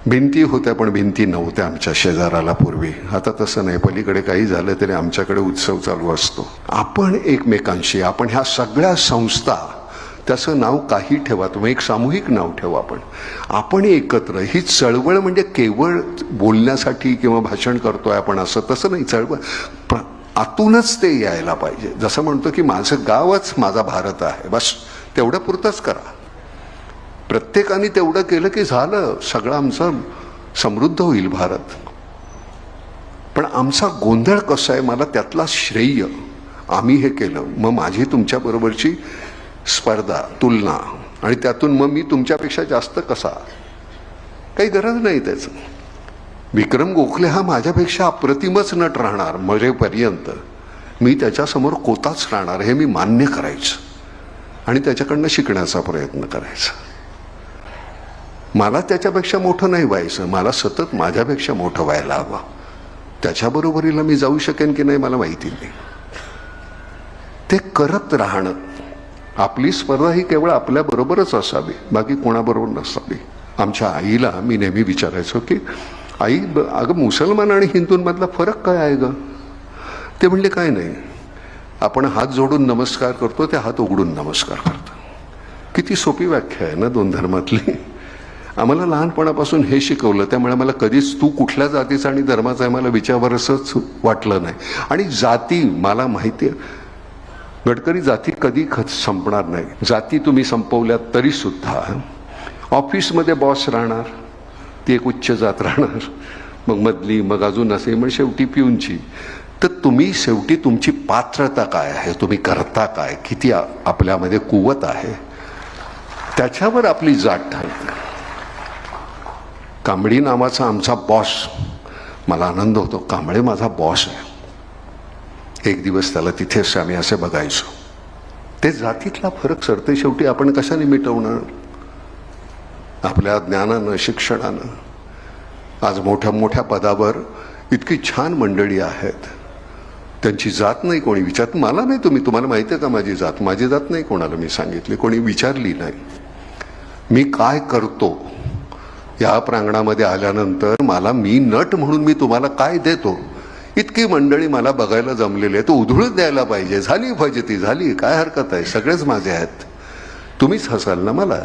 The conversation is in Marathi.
भिंती होत्या पण भिंती नव्हत्या आमच्या शेजाराला पूर्वी. आता तसं नाही, पलीकडे काही झालं तरी आमच्याकडे उत्सव चालू असतो. आपण एकमेकांशी, आपण ह्या सगळ्या संस्था, त्याचं नाव काही ठेवा तुम्ही, एक सामूहिक नाव ठेवा, आपण एकत्र ही चळवळ म्हणजे केवळ बोलण्यासाठी किंवा भाषण करतोय आपण असं तसं नाही. चळवळ आतूनच ते यायला पाहिजे. जसं म्हणतो की माझं गावच माझा भारत आहे, बस तेवढं पुरतंच करा. प्रत्येकाने तेवढं केलं की झालं, सगळं आमचं समृद्ध होईल भारत. पण आमचा गोंधळ कसा आहे, मला त्यातला श्रेय, आम्ही हे केलं, मग माझी तुमच्याबरोबरची स्पर्धा, तुलना, आणि त्यातून मग मी तुमच्यापेक्षा जास्त कसा, काही गरज नाही त्याचं. विक्रम गोखले हा माझ्यापेक्षा अप्रतिमच नट राहणार मरेपर्यंत, मी त्याच्यासमोर कोताच राहणार हे मी मान्य करायचं आणि त्याच्याकडनं शिकण्याचा प्रयत्न करायचा. मला त्याच्यापेक्षा मोठं नाही व्हायचं, मला सतत माझ्यापेक्षा मोठं व्हायला हवं. त्याच्याबरोबरीला मी जाऊ शकेन की नाही मला माहिती नाही. ते करत राहणं. आपली स्पर्धा ही केवळ आपल्याबरोबरच असावी, बाकी कोणाबरोबर नसावी. आमच्या आईला मी नेहमी विचारायचो की आई, अगं मुसलमान आणि हिंदूंमधला फरक काय आहे ग? ते म्हणले काय नाही, आपण हात जोडून नमस्कार करतो, ते हात उघडून नमस्कार करतो. किती सोपी व्याख्या आहे ना दोन धर्मातली. आम्हाला लहानपणापासून हे शिकवलं, त्यामुळे मला कधीच तू कुठल्या जातीचा आणि धर्माचा आहे मला विचारावंसंच वाटलं नाही. आणि जाती मला माहिती आहे, गडकरी, जाती कधी संपणार नाही. जाती तुम्ही संपवल्या तरी सुद्धा ऑफिसमध्ये बॉस राहणार, ती एक उच्च जात राहणार, मग मधली, मग अजून असे, मग शेवटी पिऊनची. तर तुम्ही शेवटी तुमची पात्रता काय आहे, तुम्ही करता काय, किती आपल्यामध्ये कुवत आहे, त्याच्यावर आपली जात ठरते. कांबळी नावाचा आमचा बॉस, मला आनंद होतो, कांबळे माझा बॉस आहे. एक दिवस त्याला तिथेच आम्ही असे बघायचो. ते जातीतला फरक सरते शेवटी आपण कशाने मिटवणार? आपल्या ज्ञानानं, शिक्षणानं. आज मोठ्या मोठ्या पदावर इतकी छान मंडळी आहेत, त्यांची जात नाही कोणी विचारत. मला नाही, तुम्हाला माहिती आहे का माझी जात? माझी जात नाही कोणाला मी सांगितली, कोणी विचारली नाही. मी काय करतो या प्रांगणामध्ये आल्यानंतर मला, मी नट म्हणून मी तुम्हाला काय देतो, इतकी मंडळी मला बघायला जमलेली आहे, तो उधळून द्यायला पाहिजे. झाली पाहिजे ती झाली, काय हरकत आहे, सगळेच माझे आहेत. तुम्हीच हसाल ना मला.